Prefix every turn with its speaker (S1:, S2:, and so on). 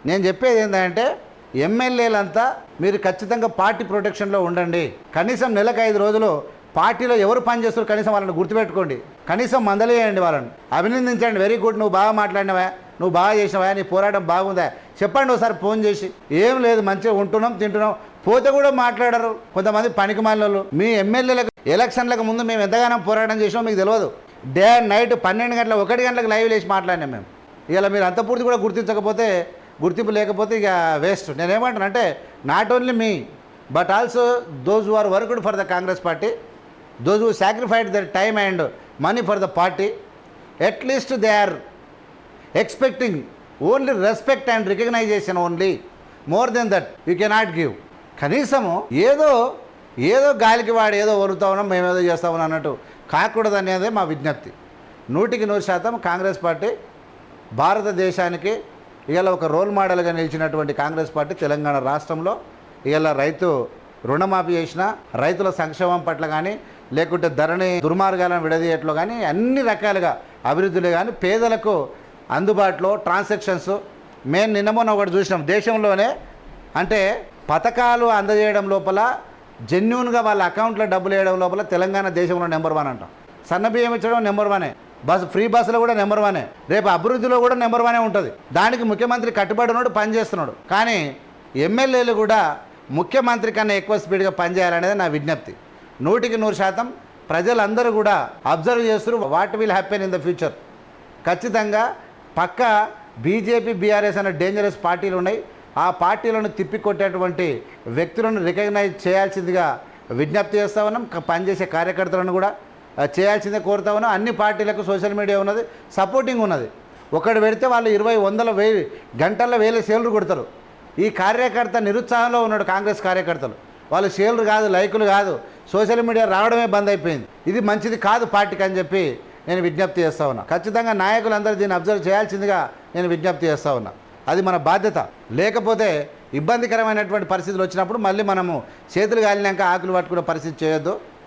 S1: నేను చెప్పేది ఏంటంటే ఎమ్మెల్యేలంతా మీరు ఖచ్చితంగా పార్టీ ప్రొటెక్షన్లో ఉండండి. కనీసం నెలకు 5 రోజులు పార్టీలో ఎవరు పనిచేస్తారు కనీసం వాళ్ళని గుర్తుపెట్టుకోండి. కనీసం మందలేయండి, వాళ్ళని అభినందించండి. వెరీ గుడ్, నువ్వు బాగా మాట్లాడినవా, నువ్వు బాగా చేసినవా, నీ పోరాటం బాగుందా చెప్పండి ఒకసారి ఫోన్ చేసి. ఏం లేదు, మంచిగా ఉంటున్నాం తింటున్నాం, పోతే కూడా మాట్లాడరు కొంతమంది పనికి మాలినోళ్ళు. మీ ఎమ్మెల్యేలకు ఎలక్షన్లకు ముందు మేము ఎంతగానో పోరాటం చేసినాం మీకు తెలియదు. డే అండ్ నైట్ 12 గంటల 1 గంటలకు లైవ్ వేసి మాట్లాడినాం మేము. ఇలా మీరు అంత పూర్తి కూడా గుర్తించకపోతే, గుర్తింపు లేకపోతే ఇక వేస్ట్. నేనేమంటానంటే not only me but also those who are worked for the Congress party, those who sacrificed their time and money for the party, at least they are expecting only respect and recognition only. More than that you cannot give. కనీసము ఏదో గాలికి వాడు ఏదో వరుతా ఉన్నాం, మేమేదో చేస్తా ఉన్నాం అన్నట్టు కాకూడదు అనేది మా విజ్ఞప్తి. 100% కాంగ్రెస్ పార్టీ భారతదేశానికి ఇవాళ ఒక రోల్ మోడల్గా నిలిచినటువంటి కాంగ్రెస్ పార్టీ తెలంగాణ రాష్ట్రంలో ఇవాళ రైతు రుణమాఫీ చేసిన, రైతుల సంక్షేమం పట్ల కానీ, లేకుంటే ధరణి దుర్మార్గాలను విడదీయట్లో కానీ, అన్ని రకాలుగా అభివృద్ధులు కానీ, పేదలకు అందుబాటులో ట్రాన్సాక్షన్స్. మేము నిన్న మొన్న ఒకటి చూసినాం, దేశంలోనే అంటే పథకాలు అందజేయడం లోపల జెన్యూన్గా వాళ్ళ అకౌంట్లో డబ్బులు వేయడం లోపల తెలంగాణ దేశంలో నెంబర్ 1 అంటాం. సన్నబియ్యం ఇచ్చడం నెంబర్ 1, ఫ్రీ బస్సులో కూడా నెంబర్ 1, రేపు అభివృద్ధిలో కూడా నెంబర్ 1 ఉంటుంది. దానికి ముఖ్యమంత్రి కట్టుబడి ఉన్నాడు, పనిచేస్తున్నాడు. కానీ ఎమ్మెల్యేలు కూడా ముఖ్యమంత్రి కన్నా ఎక్కువ స్పీడ్గా పనిచేయాలనేది నా విజ్ఞప్తి. 100% ప్రజలందరూ కూడా అబ్జర్వ్ చేస్తారు what will happen in the future. ఖచ్చితంగా పక్క బీజేపీ బీఆర్ఎస్ అనే డేంజరస్ పార్టీలు ఉన్నాయి. ఆ పార్టీలను తిప్పికొట్టేటువంటి వ్యక్తులను రికగ్నైజ్ చేయాల్సిందిగా విజ్ఞప్తి చేస్తూ ఉన్నాం. పనిచేసే కార్యకర్తలను కూడా చేయాల్సిందే కోరుతా ఉన్నాం. అన్ని పార్టీలకు సోషల్ మీడియా ఉన్నది, సపోర్టింగ్ ఉన్నది. ఒకటి పెడితే వాళ్ళు 20, 100, గంటల్లో 1000 షేర్లు కొడతారు. ఈ కార్యకర్త నిరుత్సాహంలో ఉన్నాడు. కాంగ్రెస్ కార్యకర్తలు వాళ్ళు షేర్లు కాదు, లైకులు కాదు, సోషల్ మీడియా రావడమే బంద్ అయిపోయింది. ఇది మంచిది కాదు పార్టీకి అని చెప్పి నేను విజ్ఞప్తి చేస్తూ ఉన్నా. ఖచ్చితంగా నాయకులందరూ దీన్ని అబ్జర్వ్ చేయాల్సిందిగా నేను విజ్ఞప్తి చేస్తూ ఉన్నా. అది మన బాధ్యత. లేకపోతే ఇబ్బందికరమైనటువంటి పరిస్థితులు వచ్చినప్పుడు మళ్ళీ మనము చేతులు కాలినాక ఆకులు పట్టుకునే పరిస్థితి చేయొద్దు.